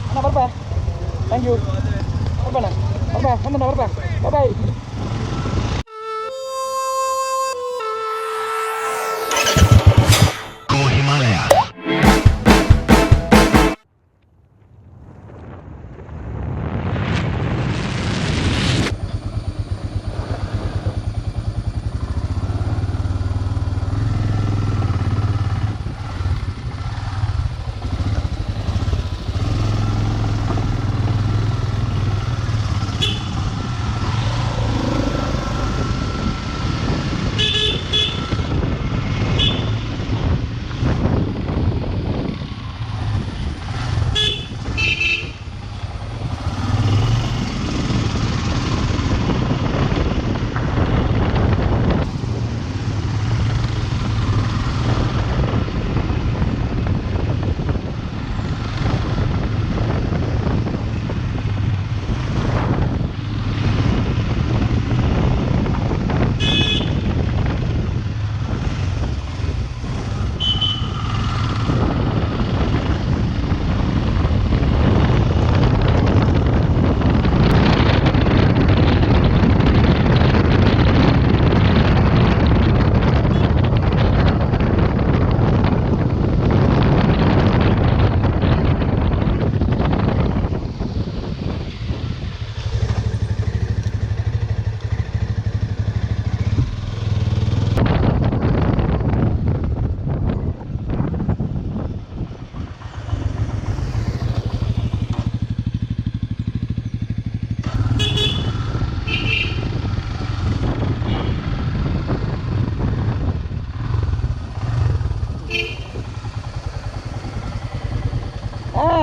ಅಣ್ಣ ಬರ್ಬಾ thank you ಬರ್ಬಣ್ಣ ಬರ್ಬಾ ಒಂದಣ್ಣ ಬರ್ಬಾ bye Himalayas.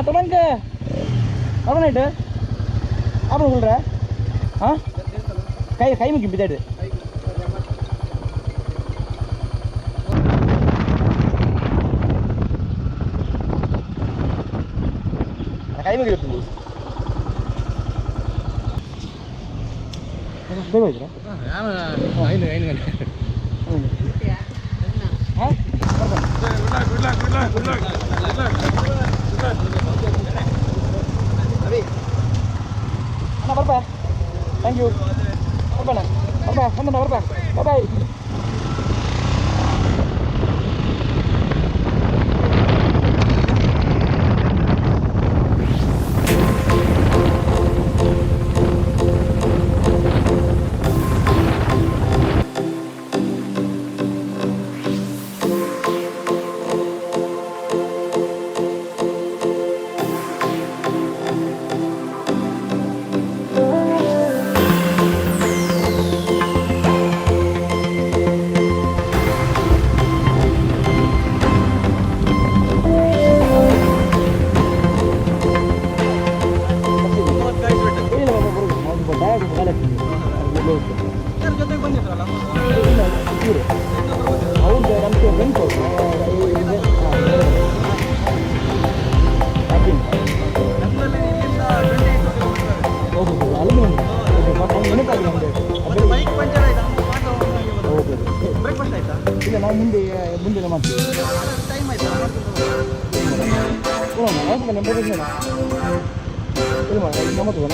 turun ke apa nih itu apa lu udah hah kayak mungkin beda deh kayak mungkin tuh beda aja ini kan hah good luck ಅಣ್ಣ ಬರ್ಬಾ thank you ಬರ್ಬಣ್ಣ ಬರ್ಬಾ ಒಂದಣ್ಣ ಬರ್ಬಾ ಬಾಯ್ ಇಲ್ಲ ನಾವು ಮುಂದೆ ಮಾಡ್ತೀವಿ ಟೈಮ್ ಆಯ್ತಾ ನಂಬರ್ ಇಲ್ಲ ನಮ್ಮದು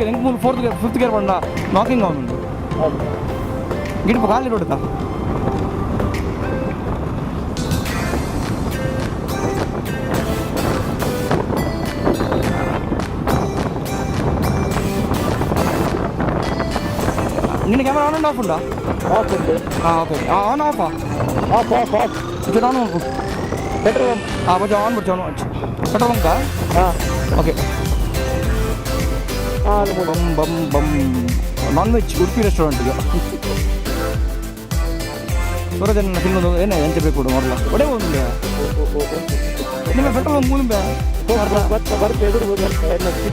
ಗೇರ್ ಹೆಂಗೆ ಮೂಲ ಫೋರ್ತ್ ಗೇರ್ ಫಿಫ್ತ್ ಗೇರ್ ಬಂದ ನಾಕಿಂಗ್ ಅವನುಂಡು ಗಿಡಪ ಖಾಲಿ ನೋಡುತ್ತಾ ನಿನ್ನ ಕ್ಯಾಮರಾ ಆನ್ ಆ್ಯಂಡ್ ಆಫ್ ಉಂಟಾ ಆಫ್ ಉಂಟು ಓಕೆ ಆನ್ ಆಫಾ ಆಫ್ ಆಫ್ ಆಫ್ ಇದು ಆನ್ ಉಂಟು ಪೆಟ್ರೋಲ್ కొంచెం ఆన్ పెట్టు పెట్రోల్ బంకా ఓకే బమ్ బమ్ బమ్ నాన్ ವೆಜ್ ಉಡುಪಿ ರೆಸ್ಟೋರೆಂಟ್ ಈಗ ಸೂರಜನ ತಿನ್ನೋದು ಏನೇ ಎಂತ ಬೇಕು ಕೊಡು ಮರಲ್ಲ ಒಡೆ ಹೋಗಿಲ್ಲ ನಿಮ್ಮ ಪೆಟ್ರೋಲ್ ಒಂದು ಮೂಲಿಂಬೆ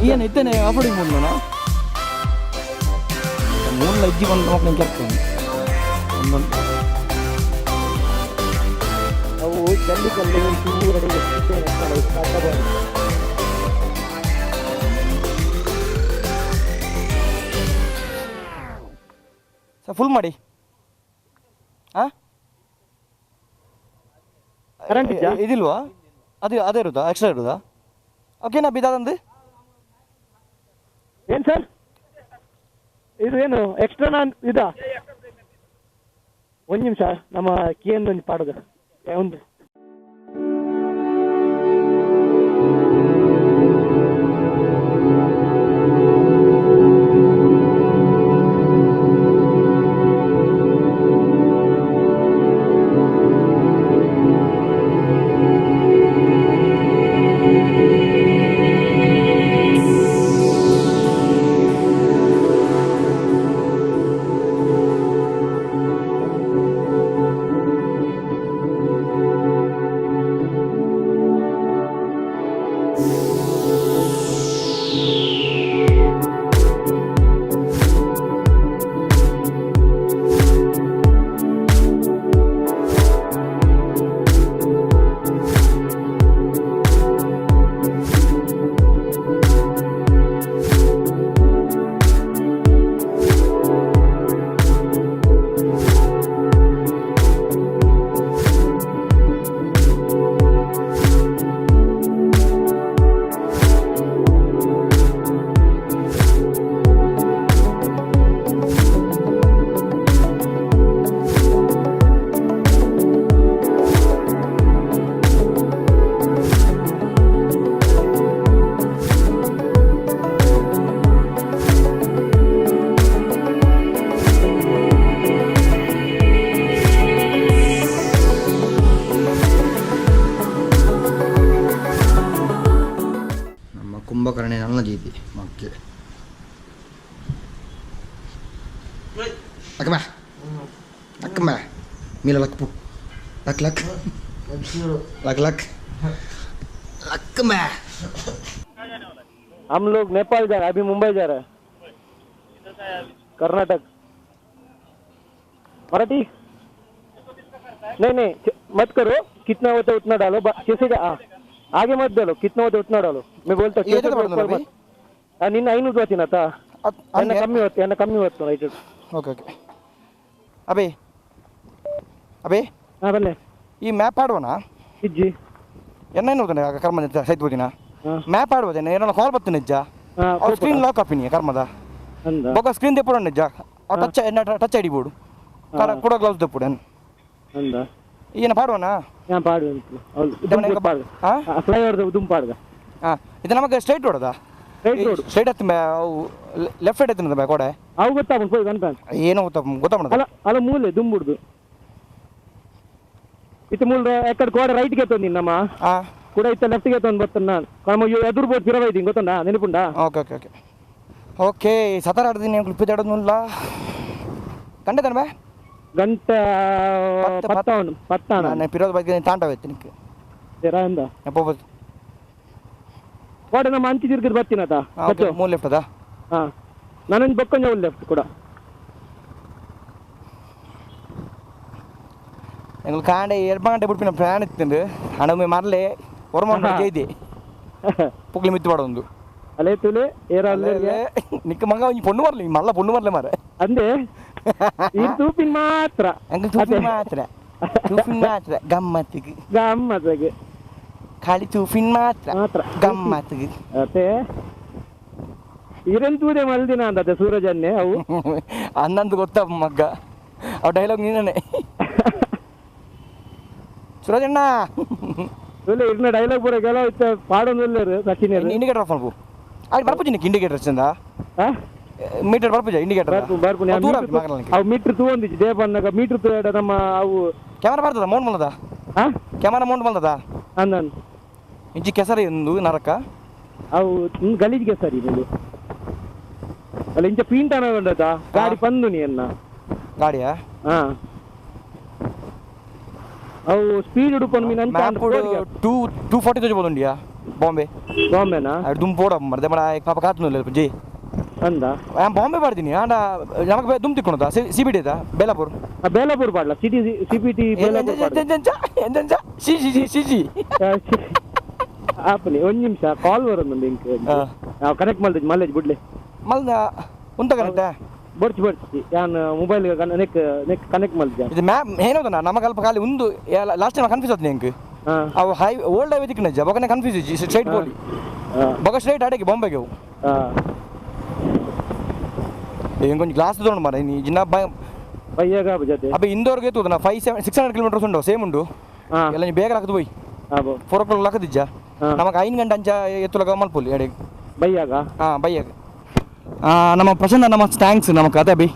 ಏನು ಇತ್ತೇನೆ ಆಫಡಿಂಗ್ ಮೂಲ ಮೂಲ ಇಜ್ಜಿ ಬಂದು ಮಕ್ಕಳು ಕೆರ್ತೇನೆ ಒಂದೊಂದು ಅವು ಚಂಡಿ ಕಲ್ಲಿ ಚೂರಡಿ ಸರ್ ಫುಲ್ ಮಾಡಿ ಹಾಂ ಕರೆಂಟ್ ಇದಿಲ್ವಾ ಅದೇ ಇರುತ್ತಾ ಎಕ್ಸ್ಟ್ರಾ ಇರುತ್ತಾ ಓಕೆನಾ ಬಿದ್ದಾದಂದು ಏನು ಸರ್ ಇದು ಏನು ಎಕ್ಸ್ಟ್ರಾ ನಾನು ಇದಾ ಒಂದು ನಿಮಿಷ ನಮ್ಮ ಕೀಯನ್ನು ಒಂದು ಪಾಡೋದು ಒಂದು ಕುಂಭಕರ್ಣೆ ನನ್ನ ಜೀತಿ ಮಕ್ಕೆ ಅಕ್ಕಮ್ಮ ಅಕ್ಕಮ್ಮ ಮೀಲ ಲಕ್ ಪು ಲಕ್ ಲಕ್ लक लक लक में हम लोग नेपाल जा रहे हैं, अभी मुंबई जा रहे हैं, कर्नाटक। मराठी नहीं नहीं मत करो, कितना होता है उतना डालो, कैसे आगे मत डालो, कितना होता है उतना डालो। मैं बोलता हूँ ನಿನ್ನ 500 ಹೋಗ್ತೀನತ್ತ ಎನ್ನ ಕಮ್ಮಿ ಹೊತ್ತು ರೈಟ್ ಓಕೆ ಓಕೆ ಅಬೇ ಅಬೇ ಹಾಂ ಬನ್ನಿ ಈ ಮ್ಯಾಪ್ ಆಡುವನಾ ಇಜ್ಜಿ ಎನ್ನೇನು ಹೋಗ್ತಾನೆ ಕರ್ಮ ಸೈತ್ ಹೋದಿನ ಮ್ಯಾಪ್ ಆಡುವುದೇನೆ ಏನೋ ಕಾಲ್ ಬರ್ತಾನೆ ನಿಜ ಸ್ಕ್ರೀನ್ ಲಾಕ್ ಆಪಿನಿ ಕರ್ಮದ ಬೊಕ್ಕ ಸ್ಕ್ರೀನ್ ತೆಪ್ಪುಡ ನಿಜ ಟಚ್ ಟಚ್ ಐಡಿ ಬೋರ್ಡು ಕೂಡ ಗ್ಲೌಸ್ ತೆಪ್ಪುಡ ಅಂದ ಈಯನ ಪಾಡುವನಾ ഞാൻ പാടും ഫ്ലൈഓവർ ഉദും പാടുക ಇದು ನಮಗೆ ಸ್ಟ್ರೈಟ್ ರೋಡದಾ ಸ್ಟ್ರೈಟ್ ಹತ್ತ ಲೆಫ್ಟ್ ಸೈಡ್ ಎತ್ತಿನದ ಕೋಡೆ ಅವು ಗೊತ್ತಾಗ ಹೋಗಿ ಕನ್ಫರ್ಮ್ ಏನೋ ಗೊತ್ತಾಗ ಅಲ್ಲ ಮೂಲೆ ದುಂಬುಡ್ದು ಇತ್ತು ಮೂಲ ಎಕ್ಕಡ ಕೋಡೆ ರೈಟ್ಗೆ ಎತ್ತೊಂದು ನಮ್ಮ ಕೂಡ ಇತ್ತ ಲೆಫ್ಟ್ಗೆ ಎತ್ತೊಂದು ಬರ್ತಾನೆ ನಾನು ನಮ್ಮ ಎದುರು ಬೋರ್ಡ್ ತಿರವೈದಿ ಗೊತ್ತಂಡ ನೆನಪುಂಡ ಓಕೆ ಓಕೆ ಓಕೆ ಓಕೆ ಸತಾರ ಆಡ್ತೀನಿ ಕ್ಲಿಪ್ಪಿದಾಡೋದಿಲ್ಲ ಗಂಟೆ ತನಬೇ ಗಂಟೆ ಪತ್ತಾಣ ಪಿರೋದ ಬಗ್ಗೆ ತಾಂಟವೈತಿ ನಿಕ್ಕೆ ತೆರಾಂದ ಎಪ್ಪೋದು ಕೋಡೆ ನಮ್ಮ ಅಂಚಿ ತಿರ್ಗಿದ್ ಬರ್ತೀನತ ಮೂರು ಲೆಫ್ಟ್ ಅದಾ ಹಾಂ ನಾನೊಂದು ಬಕ್ಕೊಂಜ ಒಂದು ಲೆಫ್ಟ್ ಕೂಡ எங்களுக்கு காண்டே எருப்பாண்டே ಬಿಟ್ಟು ಪ್ಲಾನ್ ಇತ್ತು ಹಣಮೆ ಮರಲೆ ಹೊರಮಾಡ ಜೈದೆ ಪುಕ್ಲಿ ಮಿತ್ತು ಪಾಡ ಒಂದು ಅಲೆ ತುಲೆ ಏರಲ್ಲೇ ನಿಕ್ಕ ಮಗ ಈ ಪೊಣ್ಣು ಮರಲಿ ಮಲ್ಲ ಪೊಣ್ಣು ಮರಲೆ ಮಾರೆ ಅಂದೆ ಈ ತೂಪಿನ ಮಾತ್ರ ಅಂಗ ತೂಪಿನ ಮಾತ್ರ ಗಮ್ಮತ್ತಿಗೆ ಖಾಲಿ ತೂಪಿನ ಮಾತ್ರ ಗಮ್ಮತ್ತಿಗೆ ಅತೆ ಇರಂತೂದೆ ಮಲ್ದಿನ ಅಂತ ಸೂರಜನ್ನೇ ಅವು ಅನ್ನಂದು ಗೊತ್ತ ಮಗ್ಗ ಅವ್ ಡೈಲಾಗ್ ನೀನೇ ಸೂರಜಣ್ಣ ಇಲ್ಲ ಇರ್ನ ಡೈಲಾಗ್ ಪೂರ ಕೆಲವು ಇತ್ತ ಪಾಡೊಂದು ಸಚಿನ್ ಇಂಡಿಕೇಟರ್ ಆಫ್ ಮಾಡ್ಬು ಅಲ್ಲಿ ಬರ್ಪುಜಿನಿ ಇಂಡಿಕೇಟರ್ ಚಂದ ಮೀಟರ್ ಬರ್ಪುಜ ಇಂಡಿಕೇಟರ್ ಬರ್ಪುನಿ ಅವು ಮೀಟ್ರ್ ತಗೊಂಡಿச்சு ದೇವಣ್ಣಗ ಮೀಟ್ರ್ ತೂಯಡ ನಮ್ಮ ಅವು ಕ್ಯಾಮರಾ ಬರ್ತದ ಮೌಂಟ್ ಮಲ್ದ ಕ್ಯಾಮರಾ ಮೌಂಟ್ ಮಲ್ದದ ಅಂದನ್ ಇಂಚಿ ಕೆಸರಿ ಒಂದು ನರಕ ಅವು ಗಲೀಜ್ಗೆ ಸರಿ ಇದು ಅಲ್ಲ ಇಂಚ ಪೀಂಟನ ಉಂಡದ ಗಾಡಿ ಪಂದು ನೀ ಅನ್ನ ಗಾಡಿಯಾ ಹಾ ಅವು ಸ್ಪೀಡ್ ಉಡುಕೊಂಡು ಮೀನು ಅಂತ 240 ತೋಜಬೋದುಂಡಿಯಾ ಬಾಂಬೆನಾ ಅದು ದುಮ್ ಪೋಡ ಮರ್ದೆ ಮರ ಪಾಪ ಕಾತುನಿಲ್ಲ ಜಿ ಅಂದ ಬಾಂಬೆ ಬರ್ತೀನಿ ಆಂಡ ನಮಗೆ ದುಮ್ ತಿಕ್ಕೊಣದ ಸಿಬಿಡಿ ಅದ ಬೇಲಾಪುರ್ ಬೇಲಾಪುರ್ ಪಾಡ್ಲ ಸಿಪಿಟಿ ಬೇಲಾಪುರ್ ಎಂಜಂಜ ಸಿ ಆಪನಿ ಒಂದು ನಿಮಿಷ ಕಾಲ್ ಬರೋದು ಲಿಂಕ್ ನಾವು ಕನೆಕ್ಟ್ ಮಾಡ್ತೀವಿ ಮಲ್ಲೇಜ್ ಬಿಡ್ಲಿ ಮಲ್ದ ಉಂಟ ಕನೆಕ್ಟ್ ಬರ್ಚಿ ನಾನು ಮೊಬೈಲ್ ನೆಕ್ ಕನೆಕ್ಟ್ ಮಾಡಿದ್ದೆ ಇದು ಮ್ಯಾಪ್ ಏನೋದಣ್ಣ ನಮಗೆ ಅಲ್ಪ ಖಾಲಿ ಒಂದು ಲಾಸ್ಟ್ ಟೈಮ್ ಕನ್ಫ್ಯೂಸ್ ಆಯ್ತು ನಿಂಗೆ ಅವು ಹೈ ಓಲ್ಡ್ ಹೈವೇ ದಿಕ್ಕಿನ ಬೊಗನೆ ಕನ್ಫ್ಯೂಸ್ ಇಜ್ಜಿ ಸ್ಟ್ರೈಟ್ ಬೋಲಿ ಬೊಗ ಸ್ಟ್ರೈಟ್ ಆಡಕ್ಕೆ ಬಾಂಬೆಗೆ ಅವು ఇంకొంచెం గ్లాస్ చూడండి మరి నీ చిన్న భయ్యగా బజాతే అబ్బ ఇందోర్ ಗೆ ತೂದನ 600 ಕಿಲೋಮೀಟರ್ಸ್ ಉಂಡು ಸೇಮ್ ಉಂಡು ಎಲ್ಲ ನೀ ಬೇಗ ಹಾಕದು ಹೋಯ್ 4 o'clock ಹಾಕದಿಜ್ಜ ನಮಗೆ 5 ಗಂಟೆ ಅಂಚ ಎತ್ತುಲಗ ಮಲ್ಪುಲಿ ಎಡೆ ಭಯ್ಯಾಗ ಭಯ್ಯಾಗ ನಮ್ಮ ಪ್ರಶಾಂತ್ ನಮ್ಮ ಥ್ಯಾಂಕ್ಸ್ ನಮ್ಮ ಕತೆ ಬೈ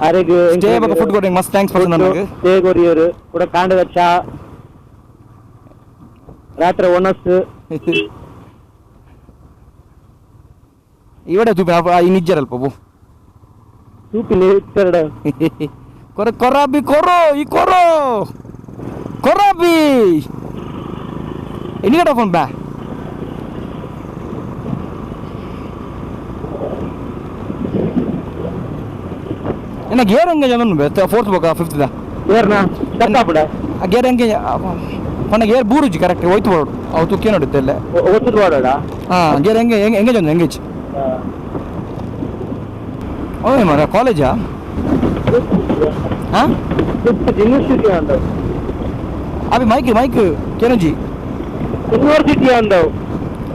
ಅರೆಗೆ ಸ್ಟೇ ಬಕ ಫುಡ್ ಗೋರಿಂಗ್ ಮಸ್ತ್ ಥ್ಯಾಂಕ್ಸ್ ಪ್ರಶಾಂತ್ ನನಗೆ ಸ್ಟೇ ಗೋರಿಯರು ಕೂಡ ಕಾಂಡದ ಚಾ ರಾತ್ರಿ ಒನಸ್ ಇವಡೆ ತೂಪಿ ಈ ನಿಜ್ಜರಲ್ಪ ಬೋ ತೂಪಿಲಿ ಇಟ್ಟರಡ ಕೊರಾಬಿ ಕೊರೋ ಈ ಕೊರೋ ಕೊರಾಬಿ ಎನಿಗಡ ಫೋನ್ ಬಾ ಎನ್ನ ಗೇರ್ ಹಂಗೆ ಜನನು ಬೆ 4th ಬೋಕ 5th ದ ಗೇರ್ನ ತಕ್ಕಾಪುಡ ಆ ಗೇರ್ ಹಂಗೆ ಪಣ್ಣ ಗೇರ್ ಬೂರುಜಿ ಕರೆಕ್ಟ್ ಹೋಯ್ತು ಬೋರ್ಡ್ ಅವು ತುಕ್ಕೆ ನೋಡುತ್ತೆ ಅಲ್ಲ ಒತ್ತು ಬೋರ್ಡ ಗೇರ್ ಹಂಗೆ ಹೆಂಗೆ ಜನ ಹೆಂಗೆ ಓಯ್ ಮರ ಕಾಲೇಜಾ ಯೂನಿವರ್ಸಿಟಿ ಅಂದವು ಅಭಿ ಮೈಕ್ ಕೇನಜಿ ಯೂನಿವರ್ಸಿಟಿ ಅಂದವು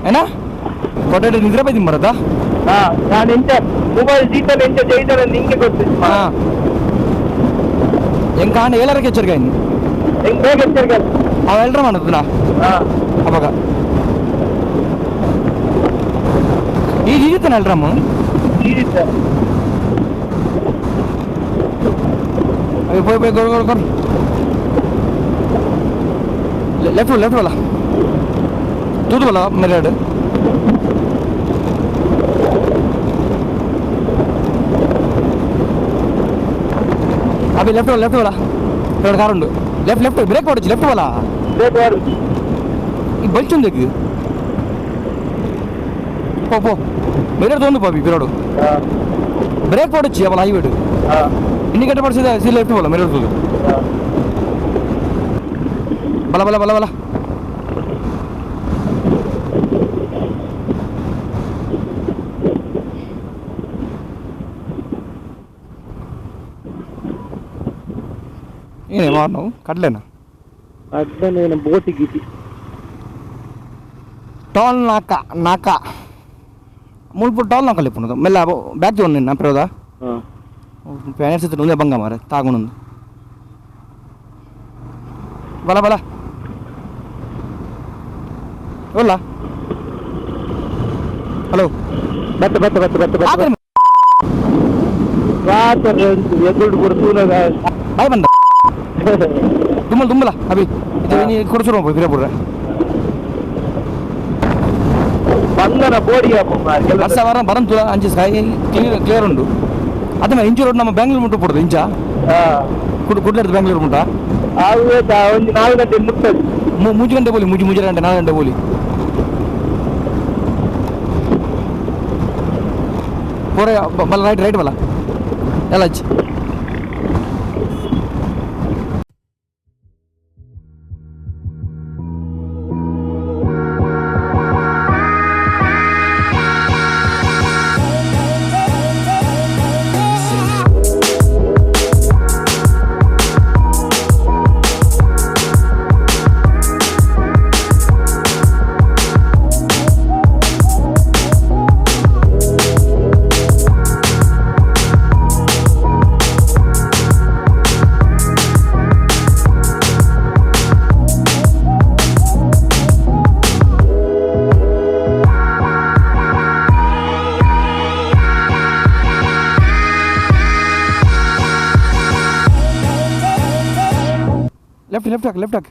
ಏನ ಕೊಟ್ಟೆ ನಿದ್ರೆ ಬೈದಿ ಮರದ ನಾನು ಎಂತ ಮೊಬೈಲ್ ಸೀಟಲ್ಲಿ ಎಂತ ಜೈತಾರೆ ನಿಂಗೆ ಗೊತ್ತಿತ್ತು ಹೆಂಗೆ ಕಾಣ ಎಲ್ಲರಕ್ಕೆ ಎಚ್ಚರಿಕೆ ಇನ್ನು ಹೆಂಗೆ ಬೇಗ ಎಚ್ಚರಿಕೆ ಅವ ಎಲ್ರ ಮಾಡೋದನ್ನ ಅವಾಗ ಈಗ ಇರುತ್ತಾನೆ ಎಲ್ರಮ್ಮ ಇರುತ್ತೆ పోయి పోయి గొర గొర గొర లెఫ్ట్ వాళ్ళ తూదు వాళ్ళ మెరాడు అవి లెఫ్ట్ వాళ్ళ ఇక్కడ కారు ఉండు లెఫ్ట్ బ్రేక్ పడొచ్చు లెఫ్ట్ వాళ్ళ ఈ బల్చి ఉంది పో మెరాడు తోంది పాపి పిల్లడు బ్రేక్ పడొచ్చు వాళ్ళ హైవేడు ఇండికేటర్ పడితే సీ లెఫ్ట్ వాళ్ళ మెరాడు తోదు బల బల బల బల ಏನೇ ಮಾಡ್ನವು ಕಡ್ಲೆನಾ ಅಡ್ಡನೇನ ಬೋಟಿ ಗೀಟಿ ಟೋಲ್ ನಾಕ ಮುಳ್ಪುಟ್ಟು ಟೋಲ್ ನಾಕಲ್ಲಿ ಪುನದು ಮೆಲ್ಲ ಬ್ಯಾಗ್ ತಗೊಂಡು ನಿನ್ನ ಪ್ರಯೋದ ಪ್ಯಾನೆಟ್ಸ್ ಇತ್ತು ಒಂದೇ ಬಂಗ ಮಾರೆ ತಾಗೊಂಡು ಬಲ ಬಲ ಒಲ್ಲ ಹಲೋ ಬತ್ತ ಎದುರು ಕೊಡ್ತು ಬಾಯ್ ಬಂದ ತುಂಬಲ ಅಭಿ ಇದು ಕೊಡಿಸಿರೋ ಬಿರಪುರ ಬಂದನ ಬೋಡಿ ವರ್ಷ ವಾರ ಬರಂತು ಅಂಚೆ ಕ್ಲಿಯರ್ ಉಂಡು ಅದೇ ಇಂಚು ರೋಡ್ ನಮ್ಮ ಬೆಂಗಳೂರು ಮುಟ್ಟು ಪಡುದು ಇಂಚ ಕುಡ್ಲಾಡ್ದು ಬೆಂಗಳೂರು ಮುಟ್ಟ ಒಂದು 4 ಗಂಟೆ ಮುಟ್ಟದು 3 ಗಂಟೆ ಬೋಲಿ ಮುಜಿ ಗಂಟೆ 4 ಗಂಟೆ ಬೋಲಿ ಪೂರ ಬಲ ರೈಟ್ ಬಲ ಎಲ್ಲ ಹಚ್ಚಿ लेफ्ट हाक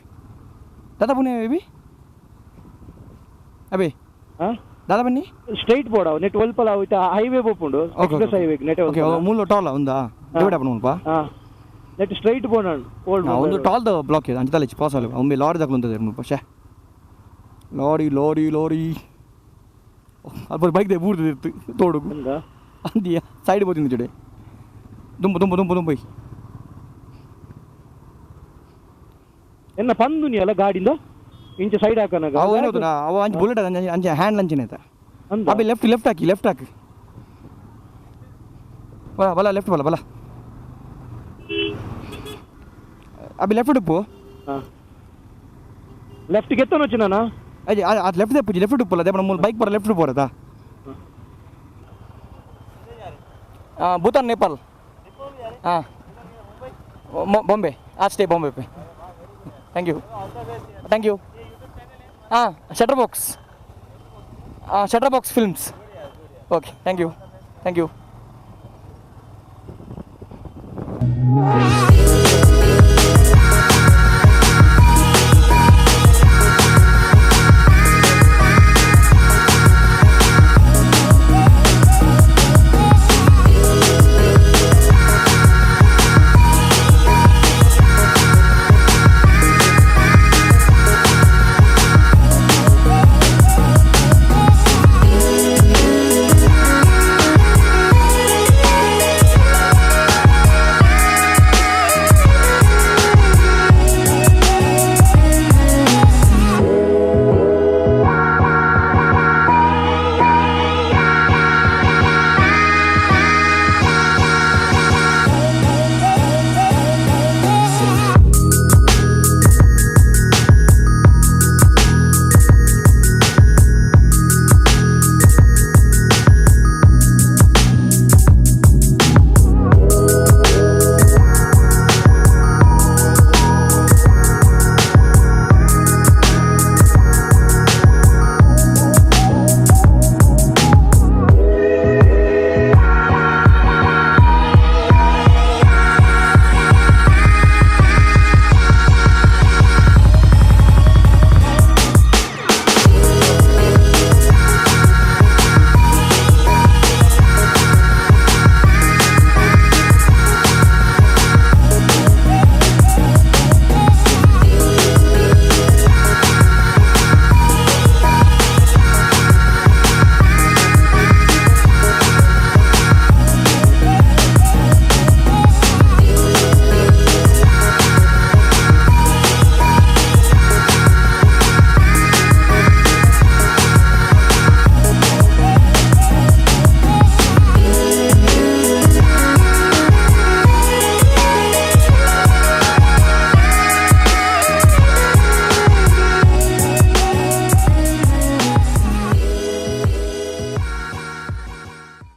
दादा पुणे अभी अभी ಹಾಂ दादा बन्नी ಸ್ಟ್ರೈಟ್ ಬೋರ್ಡ್ ನೆಟ್ ಒಲ್ಪಲ ಹೈವೇ ಬೋಪುಂಡು ಎಕ್ಸ್ಪ್ರೆಸ್ ಹೈವೇ ನೆಟ್ ಓಕೆ ಮೂಲ ಟಾಲ್ ఉందా ಡಿವೈಡ್ ಅಪ್ಪನ ಮುಲ್ಪ ಹಾಂ ನೆಟ್ ಸ್ಟ್ರೈಟ್ ಬೋರ್ಡ್ ಓಲ್ಡ್ ಒಂದು ಟಾಲ್ ದ ಬ್ಲಾಕ್ ಇದೆ ಅಂಚೆ ತಲೆ ಪಾಸ್ ಅಲ್ಲ ಒಮ್ಮೆ ಲಾರಿ ತಗೊಂತದೆ ಮುಲ್ಪ ಶೇ ಲಾರಿ ಅಲ್ಪ ಬೈಕ್ ದೆ ಬೂರ್ದು ಇತ್ತು ತೋಡುಗು ಅಂದಿಯ ಸೈಡ್ ಬೋತಿಂದು ಜಡೆ ದುಂಬು ಎನ್ನ ಪಂದುನಿ ಅಲ್ಲ ಗಾಡಿಂದ ಇಂಚ ಸೈಡ್ ಹಾಕನಾಗ ಅವು ಏನೋದು ಅವು ಅಂಚೆ ಬುಲೆಟ್ ಅಂಚೆ ಹ್ಯಾಂಡ್ ಅಂಚೆನೆ ಆಯ್ತಾ ಅಬ್ಬಿ ಲೆಫ್ಟ್ ಹಾಕಿ ಬಲ ಲೆಫ್ಟ್ ಬಲ ಅಬ್ಬಿ ಲೆಫ್ಟ್ ಉಪ್ಪು ಲೆಫ್ಟ್ ಎತ್ತನ వచ్చినానా ಅದೇ ಅದು ಲೆಫ್ಟ್ ತೆಪ್ಪು ಲೆಫ್ಟ್ ಉಪ್ಪಲ್ಲ ಅದೇ ನಮ್ಮ ಬೈಕ್ ಬರ ಲೆಫ್ಟ್ ಬೋರದಾ भूटान नेपाल हाँ बॉम्बे आज स्टे बॉम्बे पे थैंक यू हाँ shutter box films okay thank you